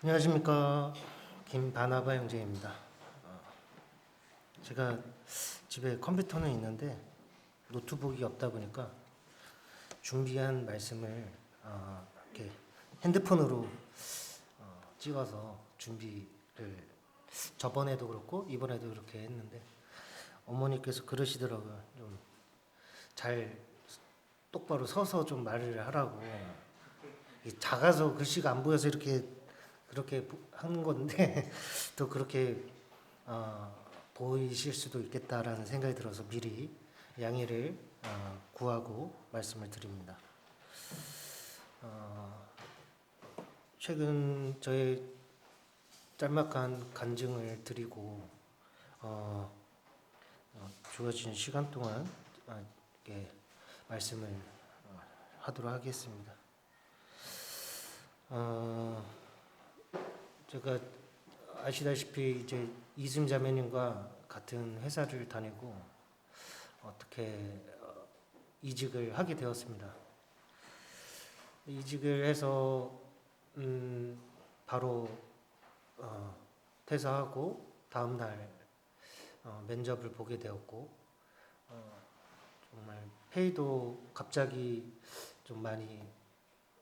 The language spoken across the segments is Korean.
안녕하십니까. 김바나바 형제입니다. 제가 집에 컴퓨터는 있는데 노트북이 없다 보니까 준비한 말씀을 이렇게 핸드폰으로 찍어서 준비를 저번에도 그렇고 이번에도 그렇게 했는데 어머니께서 그러시더라고요. 좀 잘 똑바로 서서 좀 말을 하라고. 작아서 글씨가 안 보여서 이렇게 그렇게 하는 건데 또 그렇게 보이실 수도 있겠다라는 생각이 들어서 미리 양해를 구하고 말씀을 드립니다. 최근 저의 짤막한 간증을 드리고 주어진 시간 동안 이렇게 말씀을 하도록 하겠습니다. 제가 아시다시피 이제 이승 자매님과 같은 회사를 다니고 어떻게 이직을 하게 되었습니다. 이직을 해서 바로 퇴사하고 다음 날 면접을 보게 되었고 정말 페이도 갑자기 좀 많이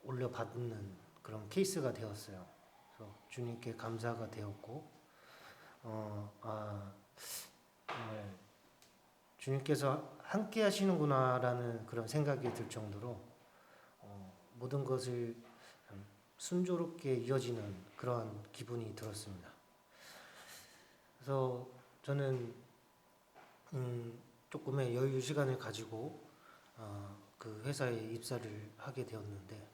올려받는 그런 케이스가 되었어요. 그래서 주님께 감사가 되었고 정말 주님께서 함께 하시는구나라는 그런 생각이 들 정도로 모든 것을 순조롭게 이어지는 그런 기분이 들었습니다. 그래서 저는 조금의 여유 시간을 가지고 그 회사에 입사를 하게 되었는데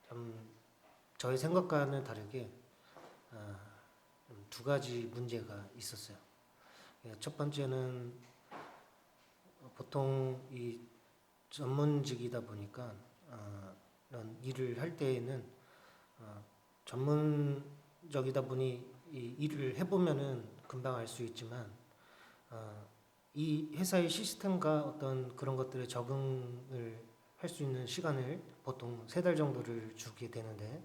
참 저의 생각과는 다르게 두 가지 문제가 있었어요. 첫 번째는 보통 이 전문직이다 보니까 이런 일을 할 때에는 전문적이다 보니 이 일을 해보면은 금방 알 수 있지만 이 회사의 시스템과 어떤 그런 것들에 적응을 할 수 있는 시간을 보통 3달 정도를 주게 되는데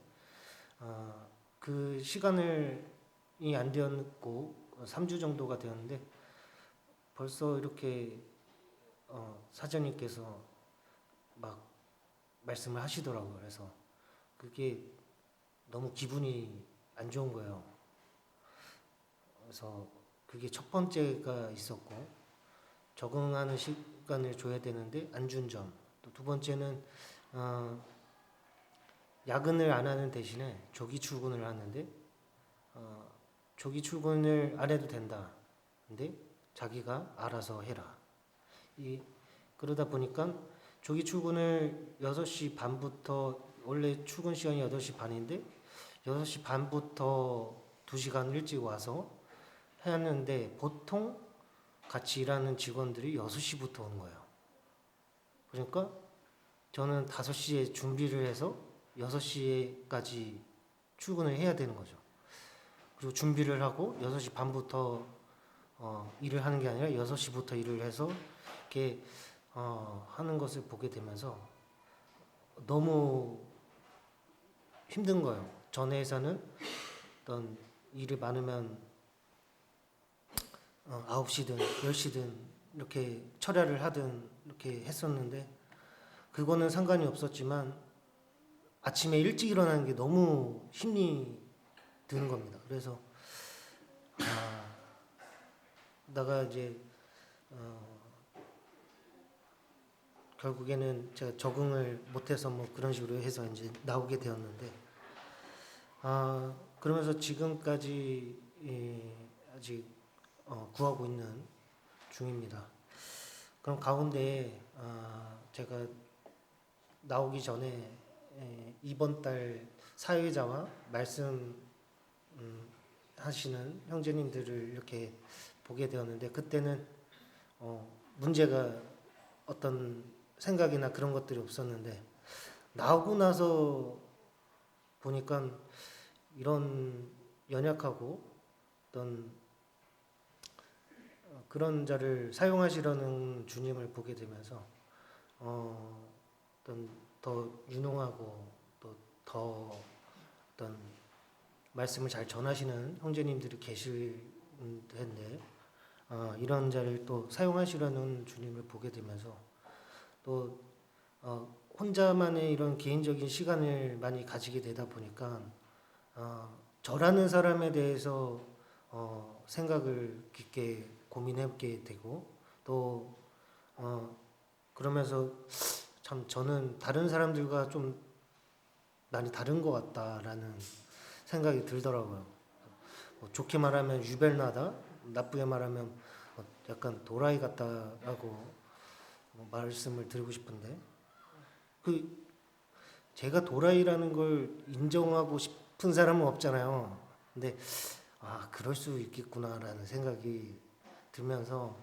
그 시간이 안 되었고 3주 정도가 되었는데 벌써 이렇게 사장님께서 막 말씀을 하시더라고요. 그래서 그게 너무 기분이 안 좋은 거예요. 그래서 그게 첫 번째가 있었고 적응하는 시간을 줘야 되는데 안 준 점. 또 두 번째는 야근을 안 하는 대신에 조기 출근을 하는데 조기 출근을 안 해도 된다. 근데 자기가 알아서 해라. 그러다 보니까 조기 출근을 6시 반부터 원래 출근 시간이 8시 반인데 6시 반부터 2시간 일찍 와서 했는데 보통 같이 일하는 직원들이 6시부터 오는 거예요. 그러니까 저는 5시에 준비를 해서 6시까지 출근을 해야 되는 거죠. 그리고 준비를 하고 6시 반부터 일을 하는 게 아니라 6시부터 일을 해서 이렇게 하는 것을 보게 되면서 너무 힘든 거예요. 전에 회사는 어떤 일이 많으면 9시든 10시든 이렇게 철야를 하든 이렇게 했었는데 그거는 상관이 없었지만 아침에 일찍 일어나는 게 너무 힘이 드는 겁니다. 그래서 나가 이제 결국에는 제가 적응을 못해서 뭐 그런 식으로 해서 이제 나오게 되었는데 그러면서 지금까지 아직 구하고 있는 중입니다. 그럼 가운데 제가 나오기 전에 이번 달 사회자와 말씀 하시는 형제님들을 이렇게 보게 되었는데 그때는 문제가 어떤 생각이나 그런 것들이 없었는데 나오고 나서 보니까 이런 연약하고 어떤 그런 자를 사용하시려는 주님을 보게 되면서 어떤 더 유능하고 또 더 어떤 말씀을 잘 전하시는 형제님들이 계실 텐데 이런 자를 또 사용하시려는 주님을 보게 되면서 또 혼자만의 이런 개인적인 시간을 많이 가지게 되다 보니까 저라는 사람에 대해서 생각을 깊게 고민해보게 되고 또 그러면서 참 저는 다른 사람들과 좀 많이 다른 것 같다라는 생각이 들더라고요. 좋게 말하면 유별나다, 나쁘게 말하면 약간 도라이 같다라고 말씀을 드리고 싶은데 그 제가 도라이라는 걸 인정하고 싶은 사람은 없잖아요. 근데 그럴 수 있겠구나라는 생각이 들면서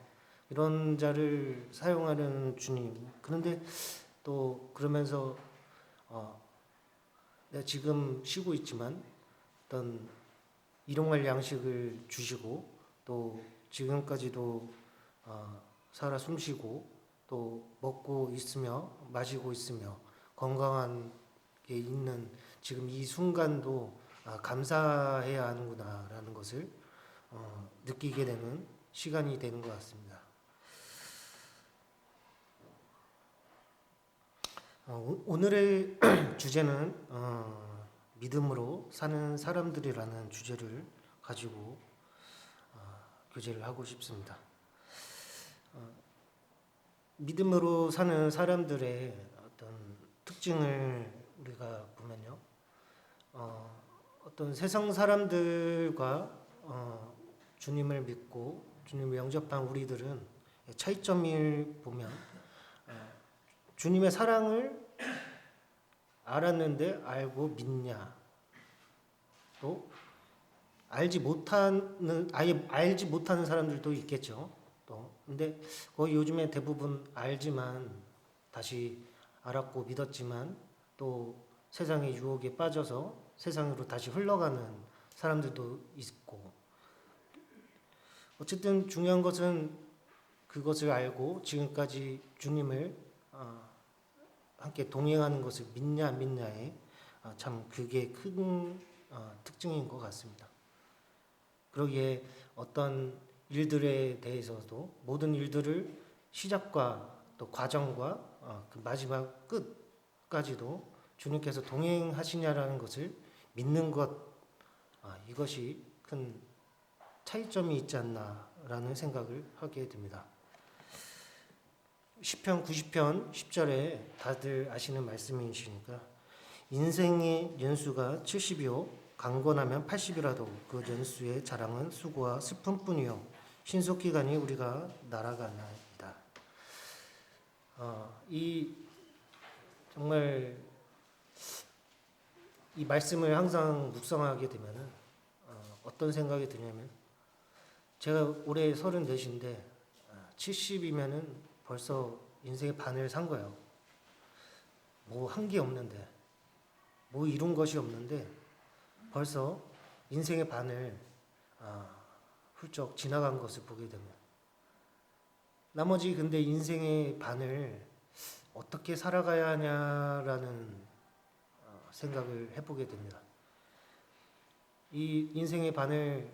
이런 자를 사용하려는 주님. 그런데 또 그러면서 내가 지금 쉬고 있지만 어떤 일용할 양식을 주시고 또 지금까지도 살아 숨쉬고 또 먹고 있으며 마시고 있으며 건강한 게 있는 지금 이 순간도 감사해야 하는구나라는 것을 느끼게 되는 시간이 되는 것 같습니다. 오늘의 주제는 믿음으로 사는 사람들이라는 주제를 가지고 교제를 하고 싶습니다. 믿음으로 사는 사람들의 어떤 특징을 우리가 보면요, 어떤 세상 사람들과 주님을 믿고 주님을 영접한 우리들은 차이점을 보면 주님의 사랑을 알았는데 알고 믿냐, 또 아예 알지 못하는 사람들도 있겠죠. 또 근데 거의 요즘에 대부분 알지만 다시 알았고 믿었지만 또 세상의 유혹에 빠져서 세상으로 다시 흘러가는 사람들도 있고, 어쨌든 중요한 것은 그것을 알고 지금까지 주님을 함께 동행하는 것을 믿냐 안 믿냐에 참 그게 큰 특징인 것 같습니다. 그러기에 어떤 일들에 대해서도 모든 일들을 시작과 또 과정과 그 마지막 끝까지도 주님께서 동행하시냐라는 것을 믿는 것, 이것이 큰 차이점이 있지 않나라는 생각을 하게 됩니다. 시편 90편 10절에 다들 아시는 말씀이시니까 인생의 연수가 70이요 강건하면 80이라도 그 연수의 자랑은 수고와 슬픔뿐이요 신속히 가니 우리가 날아가나이다. 정말 이 말씀을 항상 묵상하게 되면은 어떤 생각이 드냐면 제가 올해 34인데 70이면은 벌써 인생의 반을 산 거예요. 뭐 한 게 없는데, 뭐 이룬 것이 없는데 벌써 인생의 반을 훌쩍 지나간 것을 보게 되면 나머지 근데 인생의 반을 어떻게 살아가야 하냐라는 생각을 해보게 됩니다. 이 인생의 반을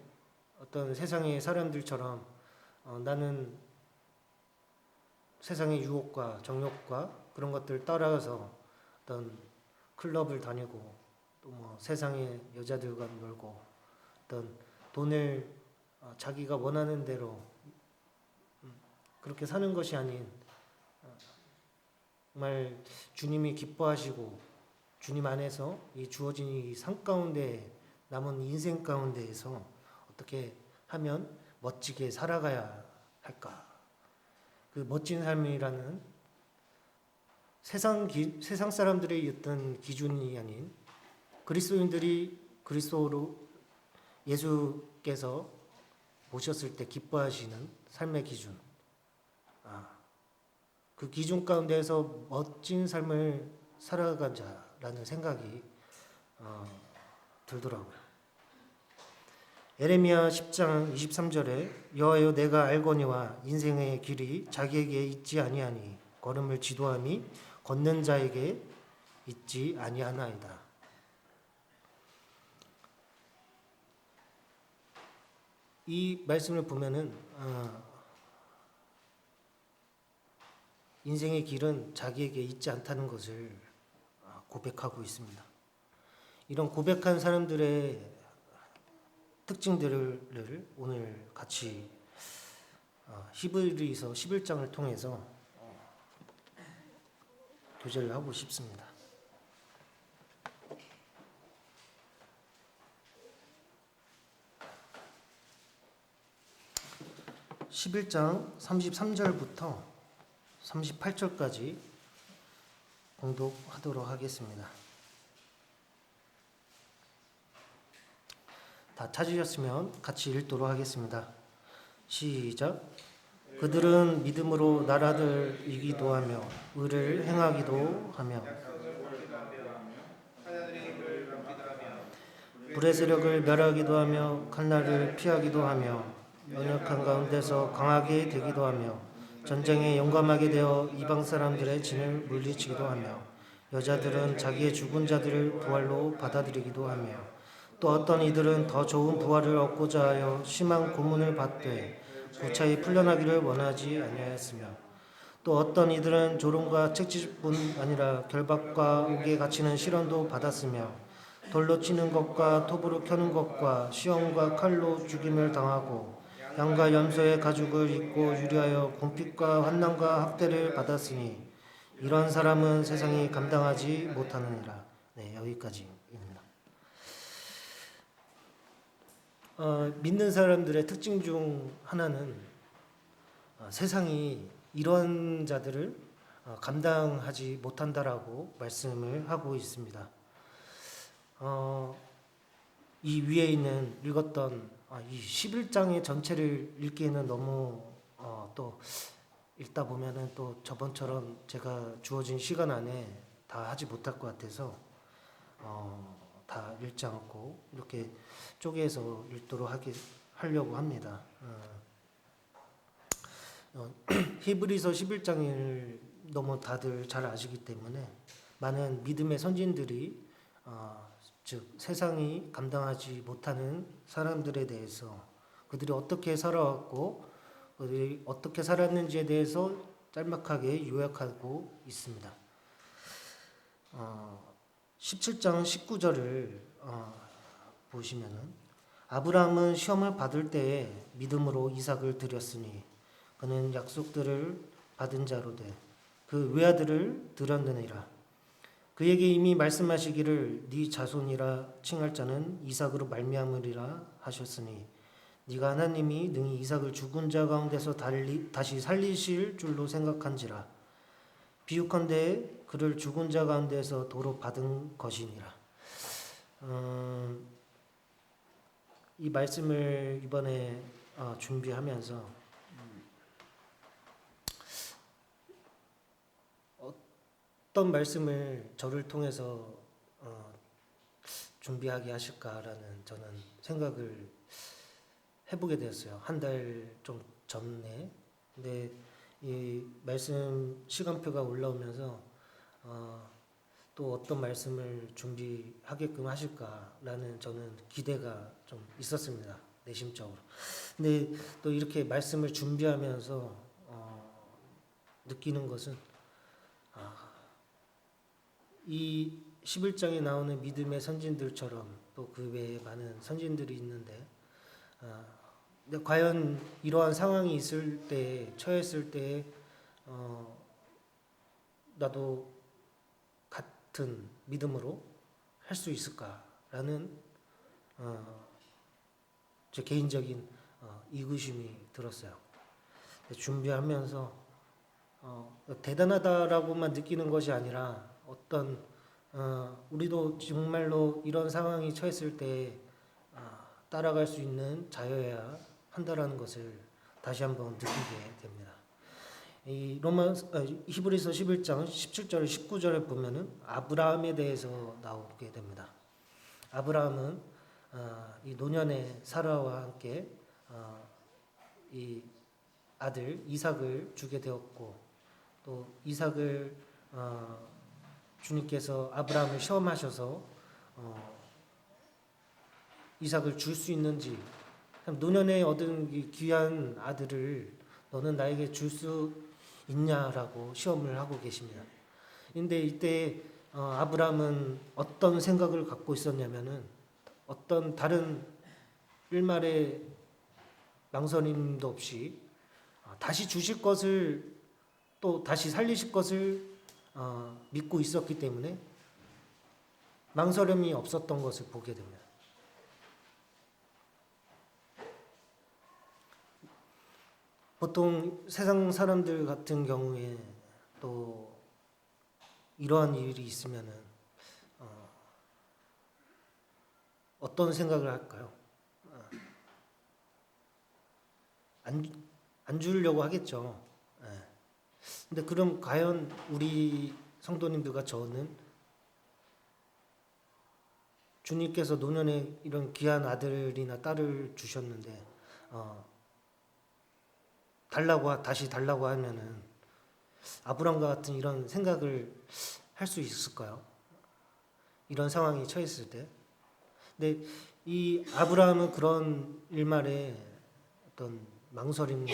어떤 세상의 사람들처럼 나는 세상의 유혹과 정욕과 그런 것들 따라서 어떤 클럽을 다니고 또 뭐 세상의 여자들과 놀고 어떤 돈을 자기가 원하는 대로 그렇게 사는 것이 아닌 정말 주님이 기뻐하시고 주님 안에서 이 주어진 이 삶 가운데 남은 인생 가운데에서 어떻게 하면 멋지게 살아가야 할까? 그 멋진 삶이라는 세상 사람들의 어떤 기준이 아닌 그리스도인들이 그리스도로 예수께서 오셨을 때 기뻐하시는 삶의 기준, 그 기준 가운데에서 멋진 삶을 살아가자라는 생각이 들더라고요. 에레미야 10장 23절에 여호와여 내가 알거니와 인생의 길이 자기에게 있지 아니하니 걸음을 지도함이 걷는 자에게 있지 아니하나이다. 이 말씀을 보면은 인생의 길은 자기에게 있지 않다는 것을 고백하고 있습니다. 이런 고백한 사람들의 특징들을 오늘 같이 히브리서 11장을 통해서 교제를 하고 싶습니다. 11장 33절부터 38절까지 공독하도록 하겠습니다. 다 찾으셨으면 같이 읽도록 하겠습니다. 시작. 그들은 믿음으로 나라를 이기도 하며 의를 행하기도 하며 불의 세력을 멸하기도 하며 칼날을 피하기도 하며 연약한 가운데서 강하게 되기도 하며 전쟁에 용감하게 되어 이방 사람들의 진을 물리치기도 하며 여자들은 자기의 죽은 자들을 부활로 받아들이기도 하며 또 어떤 이들은 더 좋은 부활을 얻고자 하여 심한 고문을 받되 무차히 풀려나기를 원하지 아니하였으며 또 어떤 이들은 조롱과 채찍뿐 아니라 결박과 옥에 갇히는 시련도 받았으며 돌로 치는 것과 톱으로 켜는 것과 시험과 칼로 죽임을 당하고 양과 염소의 가죽을 입고 유리하여 궁핍과 환난과 학대를 받았으니 이런 사람은 세상이 감당하지 못하느니라. 네, 여기까지입니다. 믿는 사람들의 특징 중 하나는 세상이 이런 자들을 감당하지 못한다라고 말씀을 하고 있습니다. 이 위에 있는 읽었던 이 11장의 전체를 읽기에는 너무 또 읽다 보면은 또 저번처럼 제가 주어진 시간 안에 다 하지 못할 것 같아서 다 읽지 않고 이렇게 쪼개서 읽도록 하려고 합니다. 히브리서 11장을 너무 다들 잘 아시기 때문에 많은 믿음의 선진들이 즉 세상이 감당하지 못하는 사람들에 대해서 그들이 어떻게 살아왔고 그들이 어떻게 살았는지에 대해서 짤막하게 요약하고 있습니다. 17장 19절을 보시면은 아브라함은 시험을 받을 때에 믿음으로 이삭을 드렸으니 그는 약속들을 받은 자로 돼 그 외아들을 드렸느니라. 그에게 이미 말씀하시기를 네 자손이라 칭할 자는 이삭으로 말미암으리라 하셨으니 네가 하나님이 능히 이삭을 죽은 자 가운데서 다시 살리실 줄로 생각한지라. 비유컨대 그를 죽은 자 가운데서 도로 받은 것이니라. 이 말씀을 이번에 준비하면서 어떤 말씀을 저를 통해서 준비하게 하실까라는 저는 생각을 해보게 되었어요. 한 달 좀 전에. 근데 이 말씀 시간표가 올라오면서 또 어떤 말씀을 준비하게끔 하실까라는 저는 기대가 좀 있었습니다. 내심적으로. 근데 또 이렇게 말씀을 준비하면서 느끼는 것은 이 11장에 나오는 믿음의 선진들처럼 또 그 외에 많은 선진들이 있는데 근데 과연 이러한 상황이 있을 때 처했을 때 나도 같은 믿음으로 할 수 있을까라는 제 개인적인 의구심이 들었어요. 준비하면서 대단하다라고만 느끼는 것이 아니라 어떤 우리도 정말로 이런 상황이 처했을 때 따라갈 수 있는 자여야 한다라는 것을 다시 한번 느끼게 됩니다. 이 히브리서 11장 17절 19절에 보면은 아브라함에 대해서 나오게 됩니다. 아브라함은 이 노년의 사라와 함께 이 아들 이삭을 주게 되었고 또 이삭을 주님께서 아브라함을 시험하셔서 이삭을 줄 수 있는지 참 노년에 얻은 이 귀한 아들을 너는 나에게 줄 수 있냐라고 시험을 하고 계십니다. 근데 이때 아브라함은 어떤 생각을 갖고 있었냐면은 어떤 다른 일말의 망설임도 없이 다시 주실 것을 또 다시 살리실 것을 믿고 있었기 때문에 망설임이 없었던 것을 보게 됩니다. 보통 세상 사람들 같은 경우에 또 이러한 일이 있으면은 어떤 생각을 할까요? 안 주려고 하겠죠. 예. 근데 그럼 과연 우리 성도님들과 저는 주님께서 노년에 이런 귀한 아들이나 딸을 주셨는데 다시 달라고 하면은 아브람과 같은 이런 생각을 할 수 있을까요? 이런 상황이 처했을 때. 근데 이 아브라함은 그런 일말에 어떤 망설임과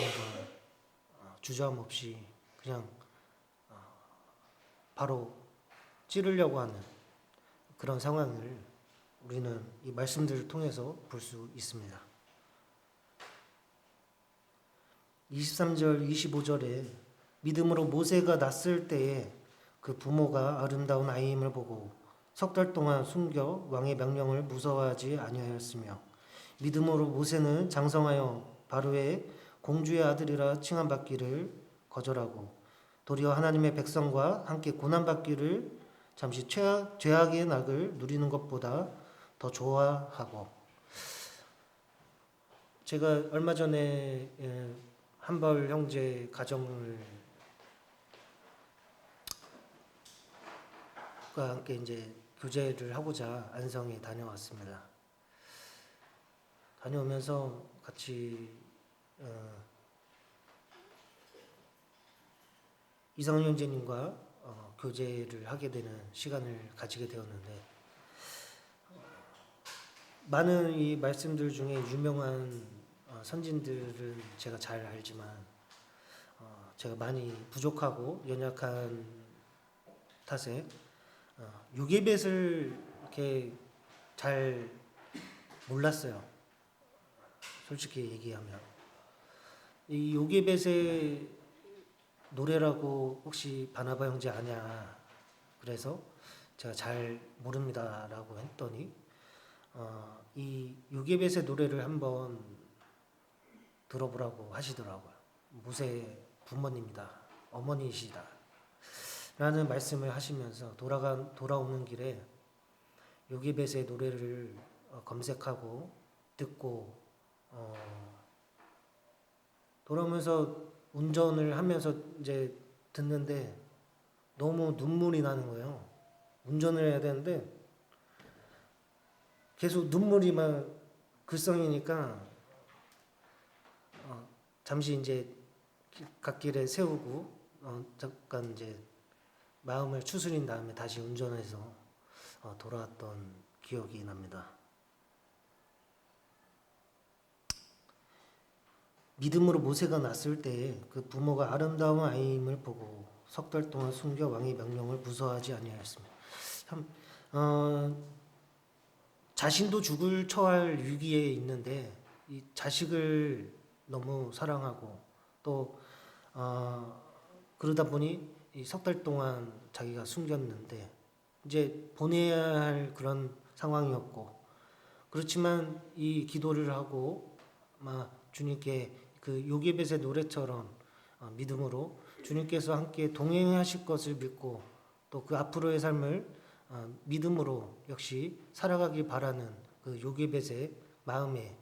주저함 없이 그냥 바로 찌르려고 하는 그런 상황을 우리는 이 말씀들을 통해서 볼 수 있습니다. 23절, 25절에 믿음으로 모세가 났을 때에 그 부모가 아름다운 아이임을 보고 석 달 동안 숨겨 왕의 명령을 무서워하지 아니하였으며 믿음으로 모세는 장성하여 바로의 공주의 아들이라 칭함받기를 거절하고 도리어 하나님의 백성과 함께 고난받기를 잠시 죄악의 낙을 누리는 것보다 더 좋아하고 제가 얼마 전에 한벌 형제 가정을 과 함께 이제 교제를 하고자 안성에 다녀왔습니다. 다녀오면서 같이 이상훈 형제님과 교제를 하게 되는 시간을 가지게 되었는데 많은 이 말씀들 중에 유명한 선진들은 제가 잘 알지만 제가 많이 부족하고 연약한 탓에 요괴벳을 이렇게 잘 몰랐어요. 솔직히 얘기하면 이 요괴벳의 노래라고 혹시 바나바 형제 아냐? 그래서 제가 잘 모릅니다라고 했더니 이 요괴벳의 노래를 한번 들어보라고 하시더라고요. 모세 부모님이다, 어머니이시다. 라는 말씀을 하시면서 돌아오는 길에 요기벳의 노래를 검색하고 듣고 돌아오면서 운전을 하면서 이제 듣는데 너무 눈물이 나는 거예요. 운전을 해야 되는데 계속 눈물이 막 글썽이니까 잠시 이제 갓길에 세우고 잠깐 이제 마음을 추스린 다음에 다시 운전해서 돌아왔던 기억이 납니다. 믿음으로 모세가 났을 때 그 부모가 아름다운 아이임을 보고 석 달 동안 숨겨 왕의 명령을 무서워하지 아니하였습니다. 참 자신도 죽을 처할 위기에 있는데 이 자식을 너무 사랑하고 또 그러다 보니 이 석 달 동안 자기가 숨겼는데 이제 보내야 할 그런 상황이었고 그렇지만 이 기도를 하고 아마 주님께 그 요게벳의 노래처럼 믿음으로 주님께서 함께 동행하실 것을 믿고 또 그 앞으로의 삶을 믿음으로 역시 살아가길 바라는 그 요게벳의 마음에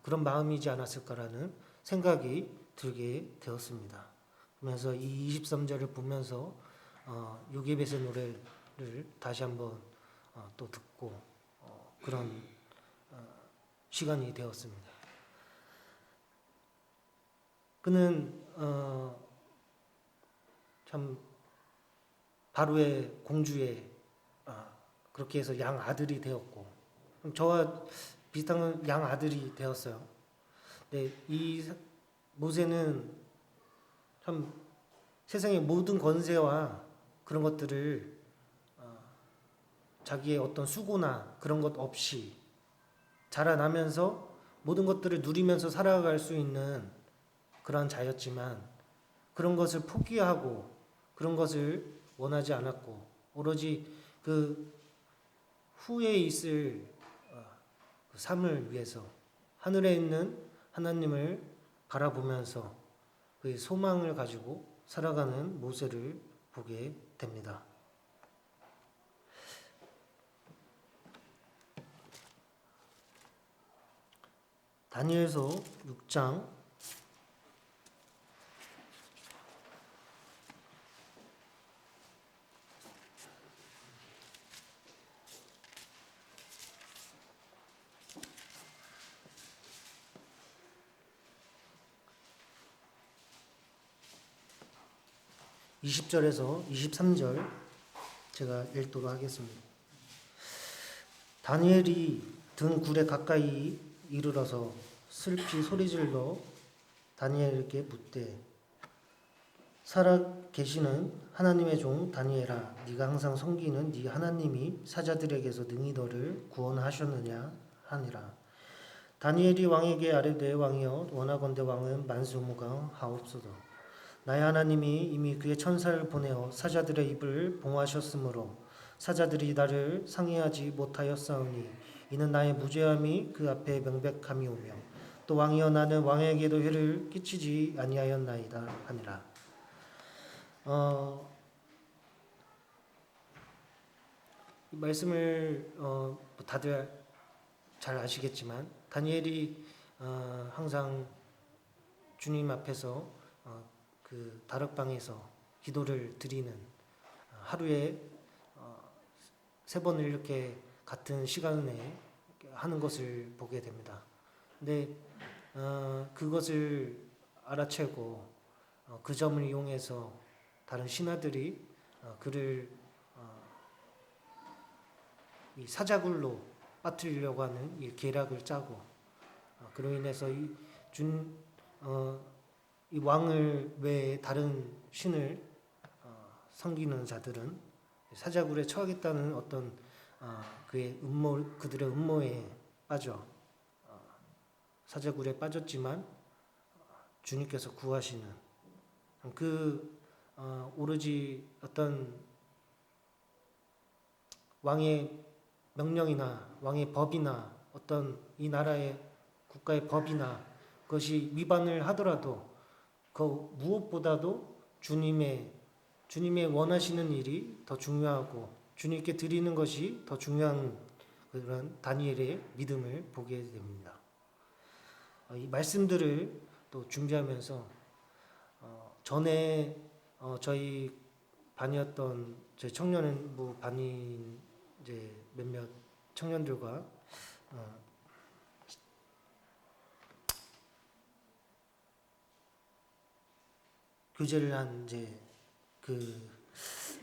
그런 마음이지 않았을까라는 생각이 들게 되었습니다. 그러면서 이 23절을 보면서 요게벳의 노래를 다시 한번 또 듣고 그런 시간이 되었습니다. 그는 참 바로의 공주의 그렇게 해서 양 아들이 되었고 저와 비슷한 양 아들이 되었어요. 네, 이 모세는 참 세상의 모든 권세와 그런 것들을 자기의 어떤 수고나 그런 것 없이 자라나면서 모든 것들을 누리면서 살아갈 수 있는 그러한 자였지만 그런 것을 포기하고 그런 것을 원하지 않았고 오로지 그 후에 있을 그 삶을 위해서 하늘에 있는 하나님을 바라보면서 그 소망을 가지고 살아가는 모세를 보게 됩니다. 다니엘서 6장 20절에서 23절 제가 읽도록 하겠습니다. 다니엘이 든 굴에 가까이 이르러서 슬피 소리질러 다니엘에게 묻되 살아 계시는 하나님의 종 다니엘아 네가 항상 섬기는 네 하나님이 사자들에게서 능히 너를 구원하셨느냐 하니라. 다니엘이 왕에게 아뢰되 왕이여 원하건대 왕은 만수무강하옵소서. 나의 하나님이 이미 그의 천사를 보내어 사자들의 입을 봉하셨으므로 사자들이 나를 상해하지 못하였사오니 이는 나의 무죄함이 그 앞에 명백함이오며 또 왕이여 나는 왕에게도 해를 끼치지 아니하였나이다 하니라. 이 말씀을 다들 잘 아시겠지만 다니엘이 항상 주님 앞에서 그 다락방에서 기도를 드리는 하루에 3번을 이렇게 같은 시간에 하는 것을 보게 됩니다. 근데 그것을 알아채고 그 점을 이용해서 다른 신하들이 그를 이 사자굴로 빠뜨리려고 하는 이 계략을 짜고 그로 인해서 이 왕을 외에 다른 신을 섬기는 자들은 사자굴에 처하겠다는 어떤 그들의 음모에 빠져 사자굴에 빠졌지만 주님께서 구하시는 오로지 어떤 왕의 명령이나 왕의 법이나 어떤 이 나라의 국가의 법이나 그것이 위반을 하더라도 그 무엇보다도 주님의 원하시는 일이 더 중요하고 주님께 드리는 것이 더 중요한 그런 다니엘의 믿음을 보게 됩니다. 이 말씀들을 또 준비하면서 전에 저희 반이었던 저희 청년부 반인 이제 몇몇 청년들과 교제를 한 이제 그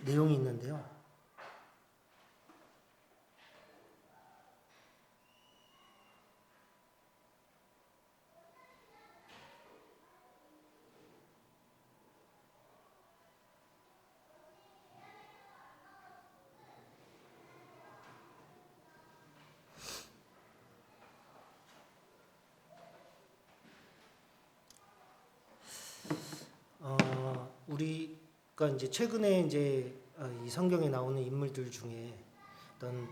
내용이 있는데요. 우리가 이제 최근에 이제 이 성경에 나오는 인물들 중에 어떤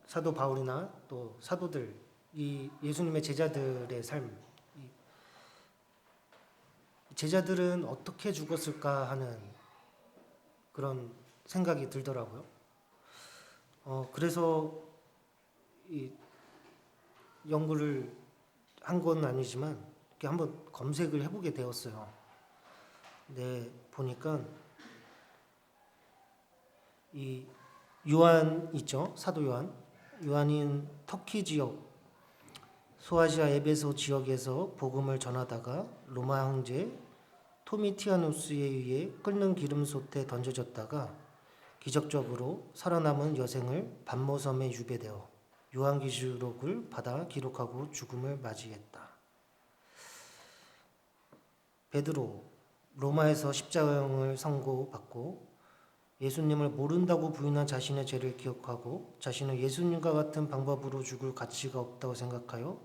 사도 바울이나 또 사도들 이 예수님의 제자들의 삶, 제자들은 어떻게 죽었을까 하는 그런 생각이 들더라고요. 그래서 이 연구를 한 건 아니지만 이렇게 한번 검색을 해보게 되었어요. 네, 보니까 이 요한 있죠, 사도 요한인 터키 지역 소아시아 에베소 지역에서 복음을 전하다가 로마 황제 토미티아누스에 의해 끓는 기름솥에 던져졌다가 기적적으로 살아남은 여생을 반모섬에 유배되어 요한계시록을 받아 기록하고 죽음을 맞이했다. 베드로, 로마에서 십자가형을 선고받고 예수님을 모른다고 부인한 자신의 죄를 기억하고 자신은 예수님과 같은 방법으로 죽을 가치가 없다고 생각하여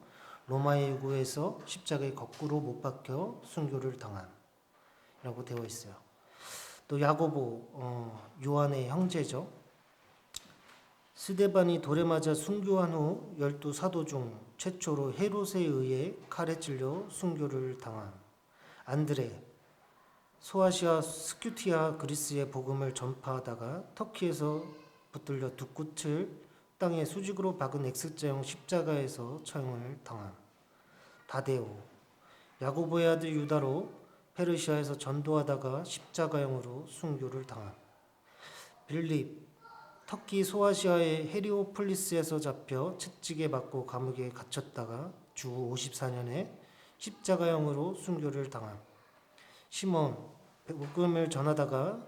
로마의 요구에서 십자가에 거꾸로 못 박혀 순교를 당한 라고 되어 있어요. 또 야고보, 요한의 형제죠. 스데반이 돌에 맞아 순교한 후 12사도 중 최초로 헤롯에 의해 칼에 찔려 순교를 당한 안드레, 소아시아 스큐티아 그리스의 복음을 전파하다가 터키에서 붙들려 두 끝을 땅에 수직으로 박은 X자형 십자가에서 처형을 당한 다데오, 야고보의 아들 유다로 페르시아에서 전도하다가 십자가형으로 순교를 당한 빌립, 터키 소아시아의 헤리오폴리스에서 잡혀 채찍에 맞고 감옥에 갇혔다가 주 54년에 십자가형으로 순교를 당한 시몬, 복음을 전하다가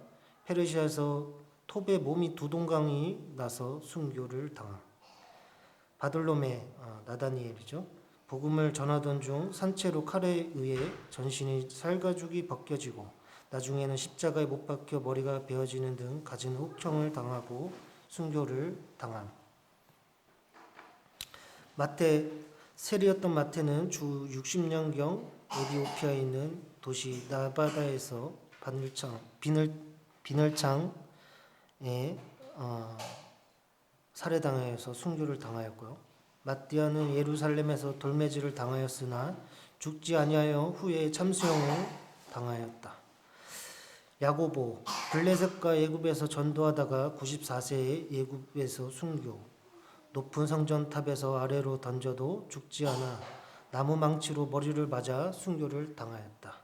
페르시아에서 톱에 몸이 두 동강이 나서 순교를 당한 바돌로메, 나다니엘이죠. 복음을 전하던 중 산채로 칼에 의해 전신이 살가죽이 벗겨지고 나중에는 십자가에 못 박혀 머리가 베어지는 등 갖은 혹형을 당하고 순교를 당한 마태, 세리였던 마태는 주 60년경 에디오피아에 있는 도시 나바다에서 비늘창에 살해당하여서 순교를 당하였고요. 마띠아는 예루살렘에서 돌매질을 당하였으나 죽지 아니하여 후에 참수형을 당하였다. 야고보, 블레셋과 예굽에서 전도하다가 94세에 예굽에서 순교, 높은 성전탑에서 아래로 던져도 죽지 않아 나무 망치로 머리를 맞아 순교를 당하였다.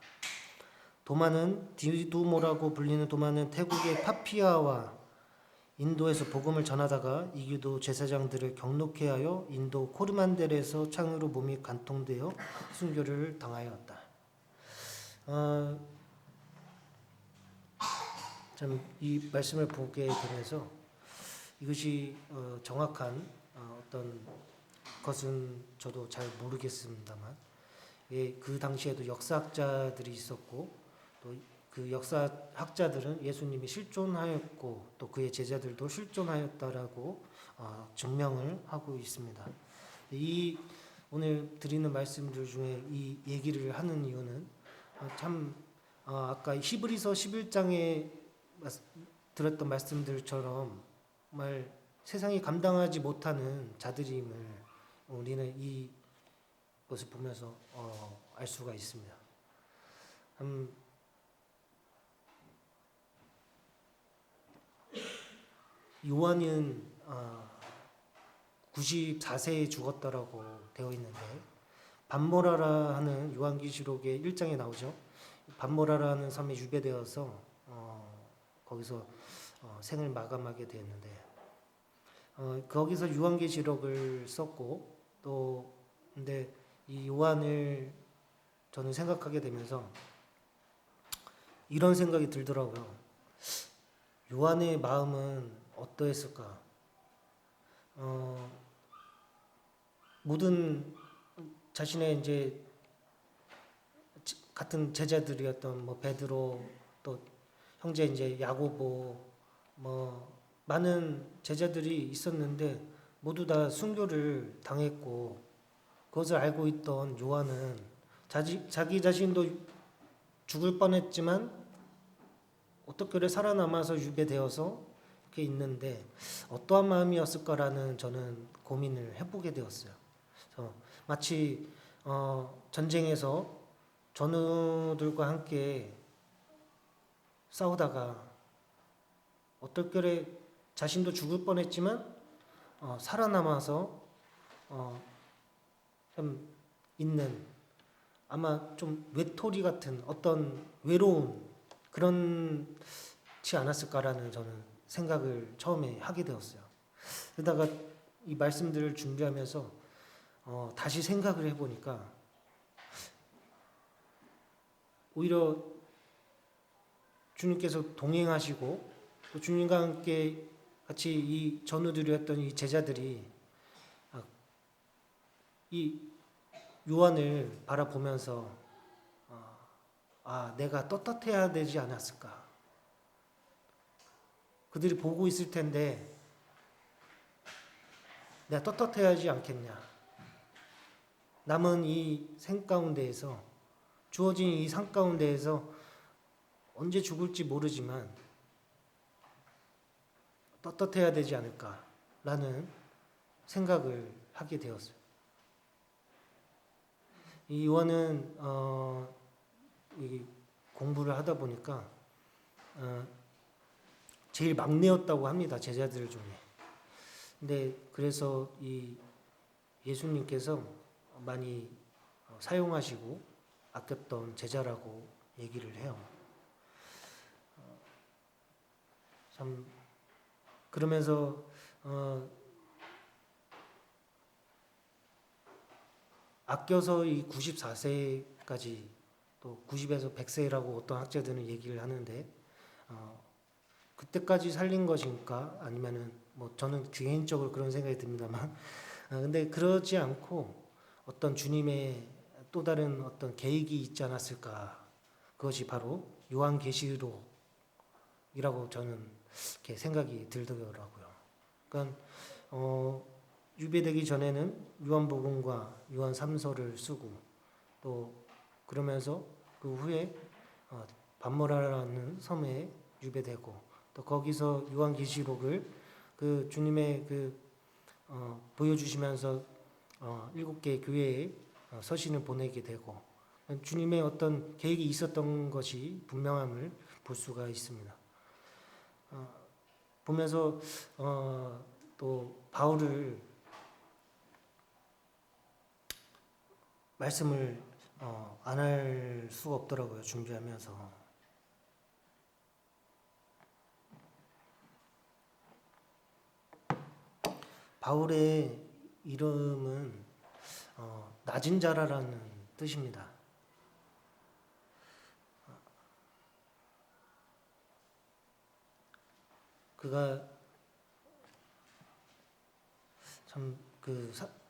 도마는 디두모라고 불리는 도마는 태국의 파피아와 인도에서 복음을 전하다가 이교도 제사장들을 경록해 하여 인도 코르만델에서 창으로 몸이 간통되어 순교를 당하였다. 참 이 말씀을 보게 되면서 이것이 정확한 어떤 것은 저도 잘 모르겠습니다만, 그 당시에도 역사학자들이 있었고 또 그 역사학자들은 예수님이 실존하였고 또 그의 제자들도 실존하였다라고 증명을 하고 있습니다. 이 오늘 드리는 말씀들 중에 이 얘기를 하는 이유는 참 아까 히브리서 11장에 들었던 말씀들처럼 정말 세상이 감당하지 못하는 자들임을 우리는 이 것을 보면서 알 수가 있습니다. 요한은 94세에 죽었다라고 되어 있는데 밤모라라 하는 요한계시록의 1장에 나오죠. 밤모라라 하는 섬에 유배되어서 거기서 생을 마감하게 되었는데 거기서 요한계시록을 썼고 또 근데 이 요한을 저는 생각하게 되면서 이런 생각이 들더라고요. 요한의 마음은 어떠했을까? 모든 자신의 이제 같은 제자들이었던 뭐 베드로 또 형제 이제 야고보 뭐 많은 제자들이 있었는데 모두 다 순교를 당했고 그것을 알고 있던 요한은 자기 자신도 죽을 뻔했지만 어떻게 그래 살아남아서 유배되어서 이렇게 있는데 어떠한 마음이었을까라는 저는 고민을 해보게 되었어요. 그래서 마치 전쟁에서 전우들과 함께 싸우다가 어떻게 자신도 죽을 뻔했지만 살아남아서 좀 있는 아마 좀 외톨이 같은 어떤 외로운 그런지 않았을까라는 저는 생각을 처음에 하게 되었어요. 그러다가 이 말씀들을 준비하면서 다시 생각을 해보니까 오히려 주님께서 동행하시고 또 주님과 함께 같이 이 전우들이었던 이 제자들이 이 요한을 바라보면서 내가 떳떳해야 되지 않았을까? 그들이 보고 있을 텐데 내가 떳떳해야지 않겠냐? 남은 이 생 가운데에서, 주어진 이 상 가운데에서 언제 죽을지 모르지만 떳떳해야 되지 않을까라는 생각을 하게 되었어요. 이 요한은 이 공부를 하다 보니까 제일 막내였다고 합니다. 제자들 중에. 근데 그래서 이 예수님께서 많이 사용하시고 아꼈던 제자라고 얘기를 해요. 참 그러면서 아껴서 이 94세까지 또 90에서 100세라고 어떤 학자들은 얘기를 하는데 그때까지 살린 것인가 아니면은 뭐 저는 개인적으로 그런 생각이 듭니다만 근데 그러지 않고 어떤 주님의 또 다른 어떤 계획이 있지 않았을까. 그것이 바로 요한계시록이라고 저는 이렇게 생각이 들더라고요. 그러니까 유배되기 전에는 요한복음과 요한 3서를 쓰고 또 그러면서 그 후에 밤모라라는 섬에 유배되고 또 거기서 요한계시록을 그 주님의 보여주시면서 7개의 교회에 서신을 보내게 되고 주님의 어떤 계획이 있었던 것이 분명함을 볼 수가 있습니다. 보면서 또 바울을 말씀을 안 할 수가 없더라고요. 준비하면서. 바울의 이름은 낮은 자라라는 뜻입니다. 그가 참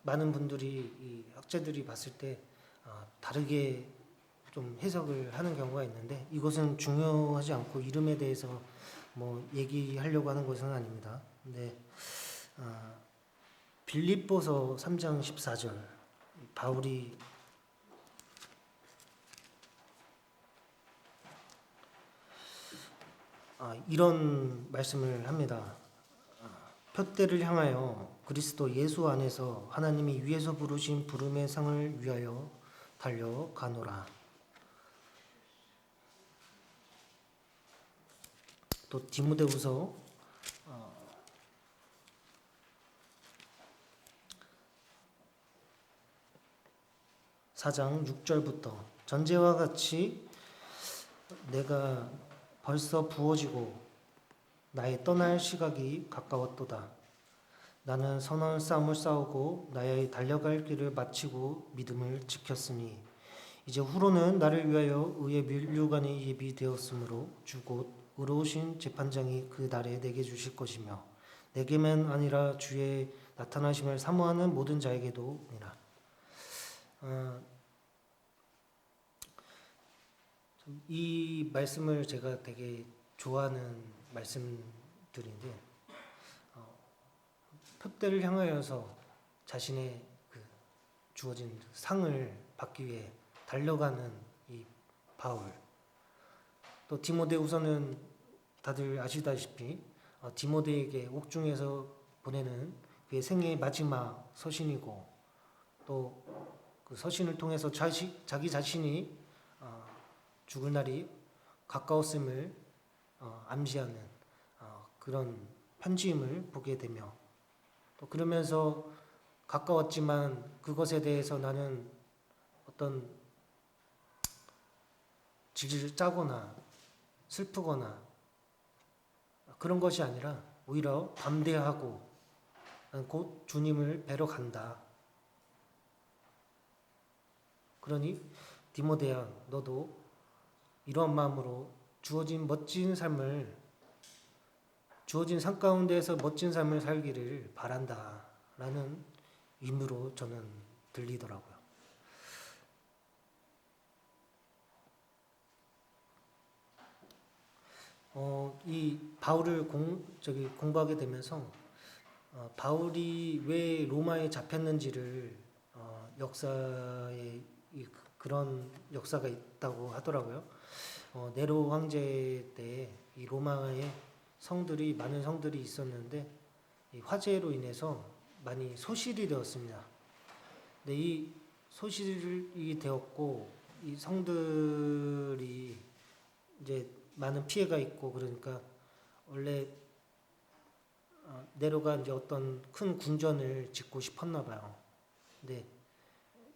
많은 분들이 이 학자들이 봤을 때 다르게 좀 해석을 하는 경우가 있는데 이것은 중요하지 않고 이름에 대해서 뭐 얘기하려고 하는 것은 아닙니다. 근데 빌립보서 3장 14절 바울이 이런 말씀을 합니다. 표대를 향하여 그리스도 예수 안에서 하나님이 위에서 부르신 부름의 상을 위하여 달려가노라. 또 디모데후서 4장 6절부터 전제와 같이 내가 벌써 부어지고 나의 떠날 시각이 가까웠도다. 나는 선한 싸움을 싸우고 나의 달려갈 길을 마치고 믿음을 지켰으니 이제 후로는 나를 위하여 의의 면류관이 예비되었으므로 주곧 의로우신 재판장이 그 날에 내게 주실 것이며 내게만 아니라 주의 나타나심을 사모하는 모든 자에게도니라. 이 말씀을 제가 되게 좋아하는 말씀들인데 표대를 향하여서 자신의 주어진 상을 받기 위해 달려가는 이 바울. 또 디모데후서는 다들 아시다시피 디모데에게 옥중에서 보내는 그의 생애의 마지막 서신이고 또 그 서신을 통해서 자기 자신이 죽을 날이 가까웠음을 암시하는 그런 편지임을 보게 되며 또 그러면서 가까웠지만 그것에 대해서 나는 어떤 질질 짜거나 슬프거나 그런 것이 아니라 오히려 담대하고 곧 주님을 뵈러 간다. 그러니 디모데야 너도 이러한 마음으로 주어진 멋진 삶을 주어진 삶 가운데에서 멋진 삶을 살기를 바란다라는 의미로 저는 들리더라고요. 이 바울을 공부하게 되면서 바울이 왜 로마에 잡혔는지를 역사에 그런 역사가 있다고 하더라고요. 네로 황제 때 이 로마에 많은 성들이 있었는데 이 화재로 인해서 많이 소실이 되었습니다. 근데 이 소실이 되었고 이 성들이 이제 많은 피해가 있고 그러니까 원래 네로가 이제 어떤 큰 궁전을 짓고 싶었나 봐요. 근데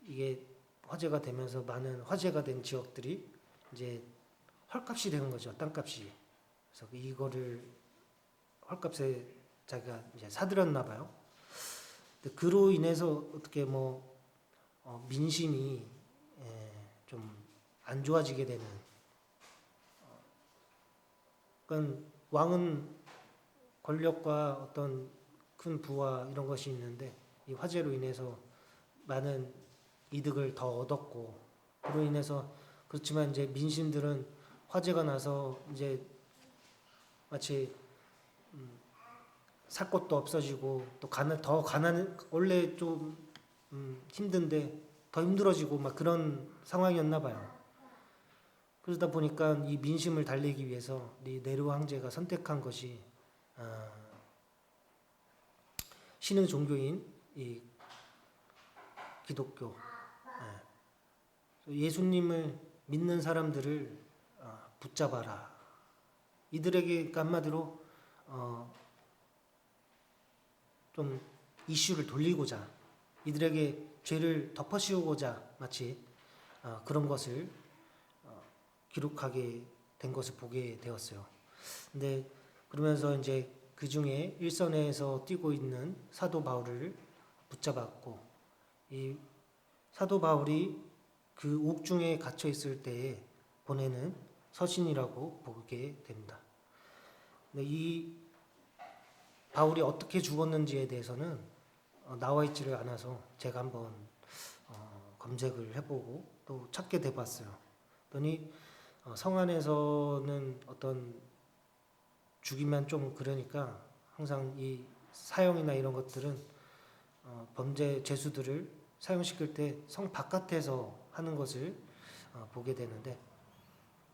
이게 화재가 되면서 많은 화재가 된 지역들이 이제 헐값이 되는 거죠. 땅값이. 그래서 이거를 헐값에 자기가 이제 사들였나 봐요. 근데 그로 인해서 어떻게 민심이 좀 안 좋아지게 되는. 그러니까 왕은 권력과 어떤 큰 부와 이런 것이 있는데 이 화재로 인해서 많은 이득을 더 얻었고 그로 인해서 그렇지만 이제 민심들은 화재가 나서 이제 마치 살 것도 없어지고 또 원래 좀 힘든데 더 힘들어지고 막 그런 상황이었나 봐요. 그러다 보니까 이 민심을 달래기 위해서 이 네로 황제가 선택한 것이 신흥 종교인 이 기독교, 예수님을 믿는 사람들을 붙잡아라. 이들에게 한마디로 좀 이슈를 돌리고자 이들에게 죄를 덮어씌우고자 마치 그런 것을 기록하게 된 것을 보게 되었어요. 근데 그러면서 이제 그 중에 일선에서 뛰고 있는 사도 바울을 붙잡았고 이 사도 바울이 그 옥중에 갇혀 있을 때에 보내는 서신이라고 보게 됩니다. 근데 이 바울이 어떻게 죽었는지에 대해서는 나와 있지를 않아서 제가 한번 검색을 해보고 또 찾게 돼봤어요. 그러니 성 안에서는 어떤 죽이면 좀 그러니까 항상 이 사형이나 이런 것들은 범죄 죄수들을 사형시킬 때 성 바깥에서 하는 것을 보게 되는데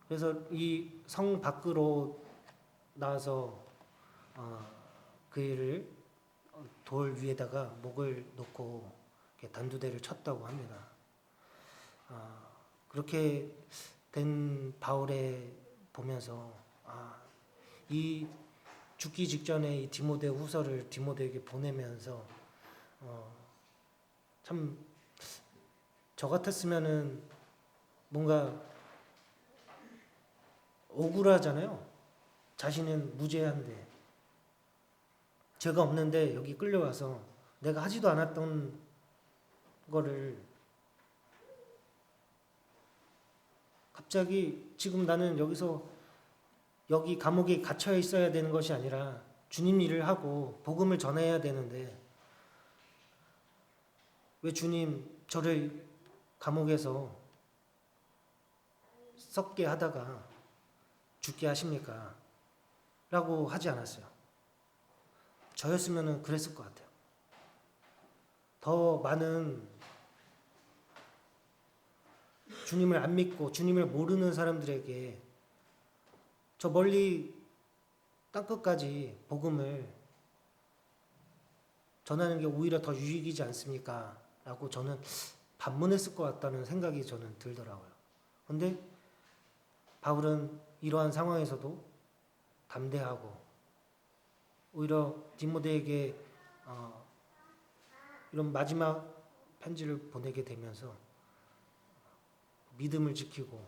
그래서 이 성 밖으로 나와서 그를 돌 위에다가 목을 놓고 단두대를 쳤다고 합니다. 그렇게 된 바울에 보면서 이 죽기 직전에 이 디모데 후서를 디모데에게 보내면서 참 저 같았으면은 뭔가 억울하잖아요. 자신은 무죄한데 죄가 없는데 여기 끌려와서 내가 하지도 않았던 거를 갑자기 지금 나는 여기 감옥에 갇혀 있어야 되는 것이 아니라 주님 일을 하고 복음을 전해야 되는데 왜 주님 저를 감옥에서 썩게 하다가 죽게 하십니까? 라고 하지 않았어요. 저였으면 그랬을 것 같아요. 더 많은 주님을 안 믿고 주님을 모르는 사람들에게 저 멀리 땅끝까지 복음을 전하는 게 오히려 더 유익이지 않습니까? 라고 저는 반문했을 것 같다는 생각이 저는 들더라고요. 근데 바울은 이러한 상황에서도 담대하고 오히려 디모데에게 이런 마지막 편지를 보내게 되면서 믿음을 지키고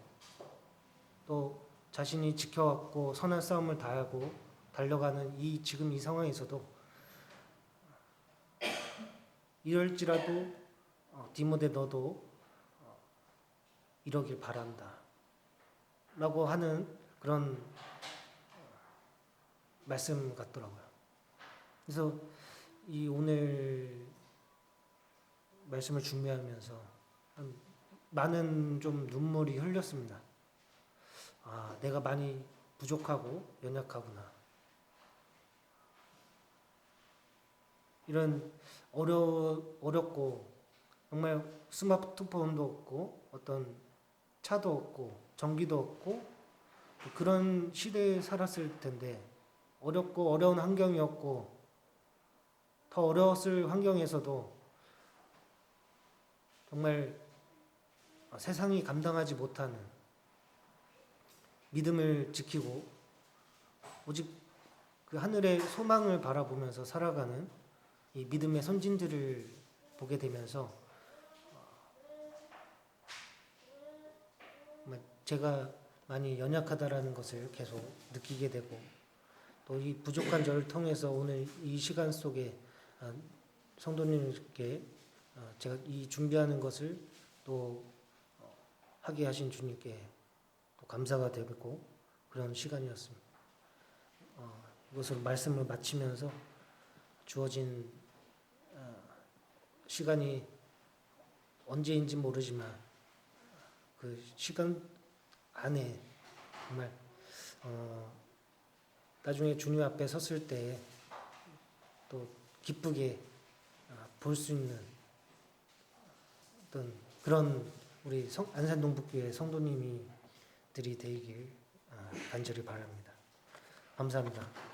또 자신이 지켜왔고 선한 싸움을 다하고 달려가는 지금 이 상황에서도 이럴지라도 디모데 너도 이러길 바란다 라고 하는 그런 말씀 같더라고요. 그래서 이 오늘 말씀을 준비하면서 많은 좀 눈물이 흘렸습니다. 아, 내가 많이 부족하고 연약하구나. 이런 어렵고 정말 스마트폰도 없고 어떤 차도 없고 전기도 없고 그런 시대에 살았을 텐데 어렵고 어려운 환경이었고 더 어려웠을 환경에서도 정말 세상이 감당하지 못하는 믿음을 지키고 오직 그 하늘의 소망을 바라보면서 살아가는 이 믿음의 선진들을 보게 되면서 제가 많이 연약하다라는 것을 계속 느끼게 되고 또 이 부족한 저를 통해서 오늘 이 시간 속에 성도님께 제가 이 준비하는 것을 또 하게 하신 주님께 또 감사가 되고 그런 시간이었습니다. 이것으로 말씀을 마치면서 주어진 시간이 언제인지 모르지만 그 시간 안에 정말 나중에 주님 앞에 섰을 때 또 기쁘게 볼 수 있는 어떤 그런 우리 안산동북교회 성도님들이 되길 간절히 바랍니다. 감사합니다.